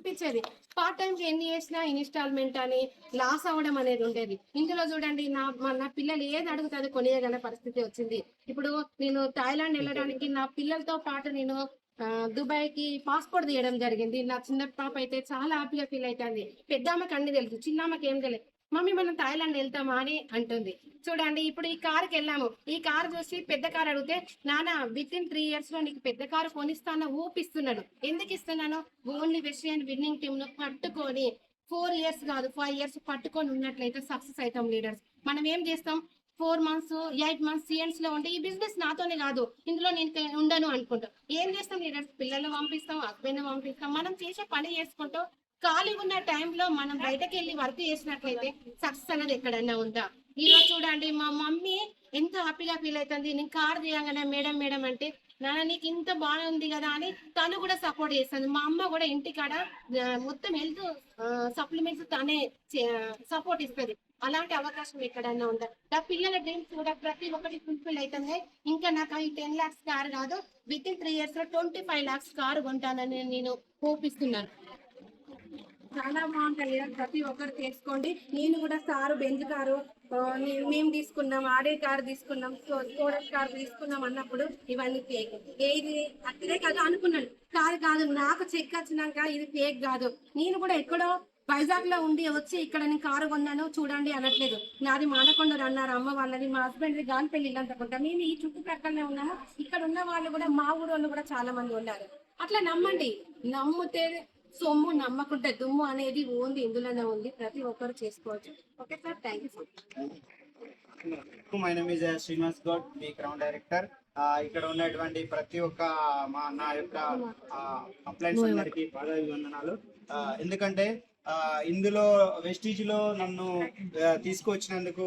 అనిపించేది. పార్ట్ టైంకి ఎన్ని చేసినా ఇన్స్టాల్మెంట్ అని లాస్ అవ్వడం అనేది ఉండేది. ఇందులో చూడండి నా పిల్లలు ఏది అడుగుతుంది కొనియగల పరిస్థితి వచ్చింది. ఇప్పుడు నేను థాయిలాండ్ వెళ్ళడానికి నా పిల్లలతో పాటు నేను దుబాయ్కి పాస్పోర్ట్ తీయడం జరిగింది. నా చిన్న పాప అయితే చాలా హ్యాపీగా ఫీల్ అవుతుంది. పెద్దామకి అన్ని తెలుసు, చిన్నమ్మకి ఏం తెలియదు. మమ్మీ మనం థాయిలాండ్ వెళ్తామా అని అంటుంది. చూడండి ఇప్పుడు ఈ కార్కి వెళ్ళాము. ఈ కార్ చూసి పెద్ద కార్ అడిగితే నాన్న విత్ ఇన్ 3 years లో నీకు పెద్ద కారు కొనిస్తాను ఊపిస్తున్నాను. ఎందుకు ఇస్తున్నాను? ఓన్లీ వెస్ట్రియన్ విన్నింగ్ టీమ్ ను పట్టుకొని 4 years కాదు 5 years పట్టుకొని ఉన్నట్లయితే సక్సెస్ అవుతాం లీడర్స్. మనం ఏం చేస్తాం? 4 months 8 months CNs లో ఉంటే ఈ బిజినెస్ నాతోనే కాదు, ఇందులో నేను ఉండను అనుకుంటాం. ఏం చేస్తాం లీడర్స్? పిల్లల్ని పంపిస్తాం, హస్బెండ్ పంపిస్తాం, మనం చేసే పని చేసుకుంటూ ఖాళీ ఉన్న టైంలో మనం బయటకు వెళ్ళి వర్క్ చేసినట్లయితే సక్సెస్ అనేది ఎక్కడన్నా ఉందా? ఈరోజు చూడండి మా మమ్మీ ఎంత హ్యాపీగా ఫీల్ అవుతుంది. నేను కార్ తీయగానే మేడం మేడం అంటే నాన్న నీకు ఇంత బాగుంది కదా అని తను కూడా సపోర్ట్ చేస్తుంది. మా అమ్మ కూడా ఇంటికాడ మొత్తం హెల్త్ సప్లిమెంట్స్ తనే సపోర్ట్ ఇస్తుంది. అలాంటి అవకాశం ఎక్కడన్నా ఉందా? నా పిల్లల డ్రీమ్స్ కూడా ప్రతి ఒక్కటి ఫుల్ఫిల్ అవుతున్నాయి. ఇంకా నాకు ఈ 10 lakhs కార్ కాదు, విత్ ఇన్ 3 years లో 25 lakhs కారు కొంటానని నేను చూపిస్తున్నాను. చాలా బాగుంటాయి. ప్రతి ఒక్కరు చేసుకోండి. నేను కూడా కారు బెంజ్ కారు మేము తీసుకున్నాం, ఆడే కారు తీసుకున్నాం, స్కోడర్ కారు తీసుకున్నాం అన్నప్పుడు ఇవన్నీ ఫేక్. ఏది అట్లే కాదు అనుకున్నాను. కాదు కాదు నాకు చెక్ వచ్చినాక ఇది ఫేక్ కాదు. నేను కూడా ఎక్కడో వైజాగ్ లో ఉండి వచ్చి ఇక్కడ నేను కారు కొన్నాను చూడండి అనట్లేదు. నాది మానకొండూరు అన్నారు అమ్మ వాళ్ళని, మా హస్బెండ్ గాలిపల్లి ఇల్లంతకుంటా. మేము ఈ చుట్టుప్రక్కలనే ఉన్నాము. ఇక్కడ ఉన్న వాళ్ళు కూడా మా ఊరు వాళ్ళు కూడా చాలా మంది ఉన్నారు. అట్లా నమ్మండి. నమ్మితే సొమ్ము, నమ్మకుంటే దుమ్ము అనేది ఓన్లీ ఇందులోనే ఉంది. ప్రతి ఒక్కరు చేసుకోవచ్చు. Okay sir, thank you so much. My name is Srinivas Goud, me crown director. ఇక్కడ ఉన్నటువంటి ప్రతి ఒక్క నా యొక్క అప్లయన్స్ అందరికీ పాదాభివందనాలు. ఎందుకంటే ఇందులో వెస్టీజ్ లో నన్ను తీసుకొచ్చినందుకు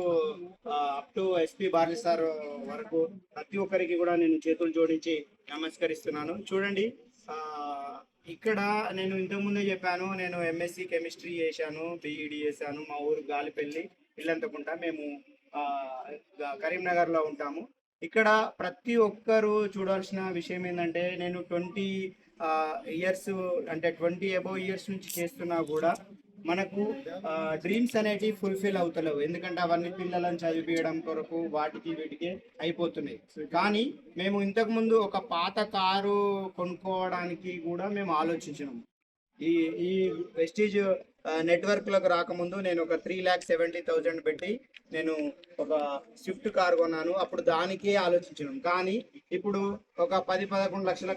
అప్ టు ఎస్పీ బార్లీ సార్ వరకు ప్రతి ఒక్కరికి కూడా నేను చేతులు జోడించి నమస్కరిస్తున్నాను. చూడండి, ఇక్కడ నేను ఇంతకుముందే చెప్పాను, నేను ఎంఎస్సి కెమిస్ట్రీ చేశాను, బిఈడి చేశాను. మా ఊరు గాలిపల్లి ఇల్లంతకుంటా. మేము కరీంనగర్లో ఉంటాము. ఇక్కడ ప్రతి ఒక్కరు చూడాల్సిన విషయం ఏంటంటే, నేను 20 years అంటే 20 above years నుంచి చేస్తున్నా కూడా మనకు డ్రీమ్స్ అనేటివి ఫుల్ఫిల్ అవుతలేవు. ఎందుకంటే అవన్నీ పిల్లలను చదివించడం కొరకు వాటికి వీటికి అయిపోతున్నాయి. కానీ మేము ఇంతకుముందు ఒక పాత కారు కొనుక్కోవడానికి కూడా మేము ఆలోచించినాము. ఈ వెస్టీజ్ నెట్వర్క్లకు రాకముందు నేను ఒక 3,70,000 పెట్టి నేను ఒక స్విఫ్ట్ కార్ కొన్నాను. అప్పుడు దానికే ఆలోచించినాం. కానీ ఇప్పుడు ఒక 10-11 లక్షల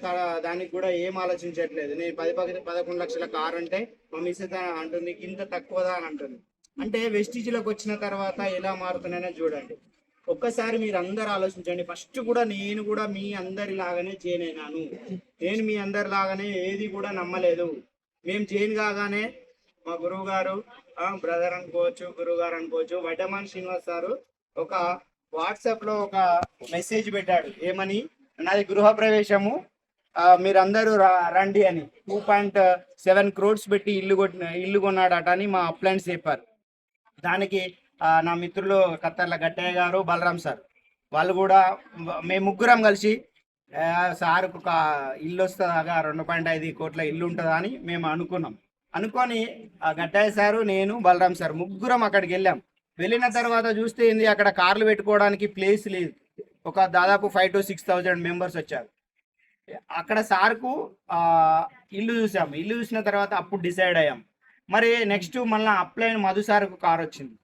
దానికి కూడా ఏం ఆలోచించట్లేదు. నేను 10-11 లక్షల కార్ అంటే మా మిస్సెస్ అంటుంది ఇంత తక్కువదా అని అంటుంది. అంటే వెస్టీజ్లోకి వచ్చిన తర్వాత ఎలా మారుతున్నాయో చూడండి. ఒక్కసారి మీరు అందరు ఆలోచించండి. ఫస్ట్ కూడా నేను కూడా మీ అందరి లాగానే జైన్ అయినాను. నేను మీ అందరి లాగానే ఏది కూడా నమ్మలేదు. మేము జైన్ కాగానే మా గురువు గారు, బ్రదర్ అనుకోవచ్చు, గురువు గారు అనుకోవచ్చు, వడ్డమాన్ శ్రీనివాస్ సారు ఒక వాట్సాప్ లో ఒక మెసేజ్ పెట్టాడు. ఏమని? నాది గృహ ప్రవేశము, మీరందరూ రండి అని. 2.7 crores పెట్టి ఇల్లు కొన్నాడట అని మా అప్లయన్స్ చెప్పారు. దానికి నా మిత్రులు కత్తర్ల గట్టయ్య గారు, బలరాం సార్ వాళ్ళు కూడా మేము ముగ్గురం కలిసి సార్కు ఒక ఇల్లు వస్తుందా, 2.5 కోట్ల ఇల్లు ఉంటుందా అని మేము అనుకొని గట్టయ్య సారు, నేను, బలరాం సార్ ముగ్గురం అక్కడికి వెళ్ళాం. వెళ్ళిన తర్వాత చూస్తే ఏంది, అక్కడ కార్లు పెట్టుకోవడానికి ప్లేస్ లేదు. ఒక దాదాపు 5,000 to 6,000 మెంబర్స్ వచ్చారు. అక్కడ సార్కు ఇల్లు చూసాము. ఇల్లు చూసిన తర్వాత అప్పుడు డిసైడ్ అయ్యాం. మరి నెక్స్ట్ మళ్ళీ అప్లైన్ మధు సార్కు కార్ వచ్చింది.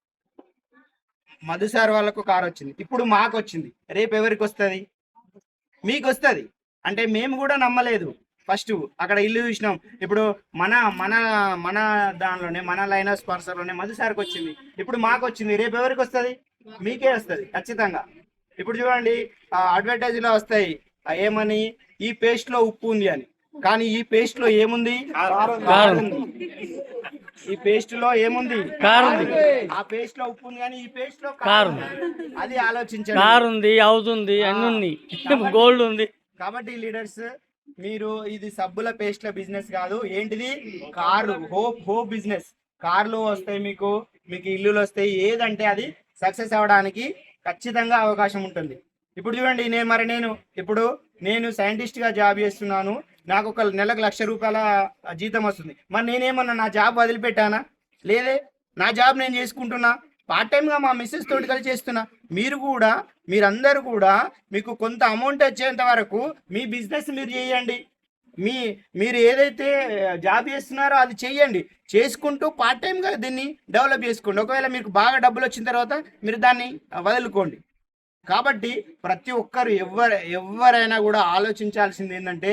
మధు సార్ వాళ్ళకు కార్ వచ్చింది. ఇప్పుడు మాకు వచ్చింది. రేపు ఎవరికి వస్తుంది? మీకు వస్తుంది. అంటే మేము కూడా నమ్మలేదు. ఫస్ట్ అక్కడ ఇల్లు చూసినాం. ఇప్పుడు మన మన మన దానిలోనే, మన లైన్ ఆఫ్ స్పాన్సర్లోనే మధు సార్కి వచ్చింది. ఇప్పుడు మాకు వచ్చింది. రేపు ఎవరికి వస్తుంది? మీకే వస్తుంది ఖచ్చితంగా. ఇప్పుడు చూడండి, అడ్వర్టైజ్లో వస్తాయి ఏమని, ఈ పేస్ట్ లో ఉప్పు ఉంది అని. కానీ ఈ పేస్ట్ లో ఏముంది? ఈ పేస్ట్ లో ఏముంది? కారు ఉంది. ఆ పేస్ట్ లో ఉప్పు ఉంది కానీ ఈ పేస్ట్ లో కారు ఉంది. అది ఆలోచించండి. కారు ఉంది, అవుతుంది, అన్ని ఉంది, గోల్డ్ ఉంది. కాబట్టి లీడర్స్, మీరు ఇది సబ్బుల పేస్ట్ల బిజినెస్ కాదు. ఏంటిది? Car, hope business. కార్లు వస్తాయి, మీకు ఇల్లులు వస్తాయి. ఏదంటే అది సక్సెస్ అవ్వడానికి ఖచ్చితంగా అవకాశం ఉంటుంది. ఇప్పుడు చూడండి, నేను సైంటిస్ట్ గా జాబ్ చేస్తున్నాను. నాకు ఒక నెలకు ₹1,00,000 జీతం వస్తుంది. మరి నేనేమన్నా నా జాబ్ వదిలిపెట్టానా? లేదే, నా జాబ్ నేను చేసుకుంటున్నా, పార్ట్ టైంగా మా మిస్సెస్ తోటి కలిసి చేస్తున్నా. మీరందరూ కూడా మీకు కొంత అమౌంట్ వచ్చేంత వరకు మీ బిజినెస్ మీరు చేయండి. మీరు ఏదైతే జాబ్ చేస్తున్నారో అది చెయ్యండి. చేసుకుంటూ పార్ట్ టైంగా దీన్ని డెవలప్ చేసుకోండి. ఒకవేళ మీకు బాగా డబ్బులు వచ్చిన తర్వాత మీరు దాన్ని వదులుకోండి. కాబట్టి ప్రతి ఒక్కరు ఎవరైనా కూడా ఆలోచించాల్సింది ఏంటంటే,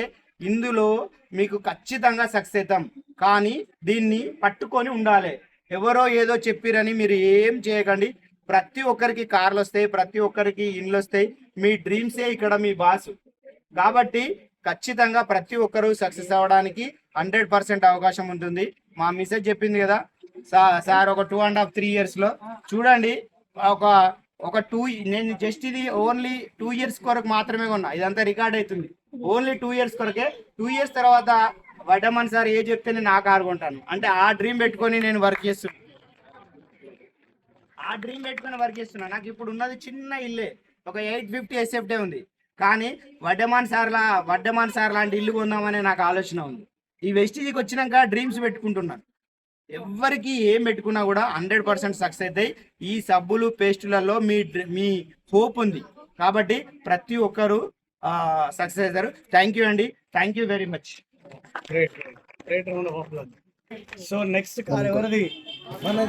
ఇందులో మీకు ఖచ్చితంగా సక్సెస్ అవుతాం, కానీ దీన్ని పట్టుకొని ఉండాలి. ఎవరో ఏదో చెప్పిరని మీరు ఏం చేయకండి. ప్రతి ఒక్కరికి కార్లు వస్తాయి, ప్రతి ఒక్కరికి ఇండ్లు వస్తాయి. మీ డ్రీమ్సే ఇక్కడ మీ బాసు. కాబట్టి ఖచ్చితంగా ప్రతి ఒక్కరూ సక్సెస్ అవ్వడానికి 100% అవకాశం ఉంటుంది. మా మిస్సెస్ చెప్పింది కదా సార్, ఒక 2.5-3 yearsలో చూడండి. ఒక నేను జస్ట్ ఇది ఓన్లీ 2 years కొరకు మాత్రమే కొన్నా. ఇదంతా రికార్డ్ అవుతుంది. ఓన్లీ 2 years కొరకే. 2 years తర్వాత వడ్డమన్ సార్ ఏ చెప్తే నేను ఆ కారు కొంటాను అంటే ఆ డ్రీమ్ పెట్టుకొని నేను వర్క్ చేస్తున్నా. నాకు ఇప్పుడు ఉన్నది చిన్న ఇల్లే, ఒక 850 SFT ఉంది. కానీ వడ్డమాన్ సార్ లాంటి ఇల్లు కొందామనే నాకు ఆలోచన ఉంది. ఈ వెస్టీజీకి వచ్చినాక డ్రీమ్స్ పెట్టుకుంటున్నాను. ఎవరికి ఏం పెట్టుకున్నా కూడా 100% సక్సెస్ అవుతాయి. ఈ సబ్బులు పేస్టులలో మీ హోప్ ఉంది. కాబట్టి ప్రతి ఒక్కరు సక్సెస్ అవుతారు. థ్యాంక్ యూ అండి, thank you very much. Great round of applause. So next car ఎవరిది? మనది.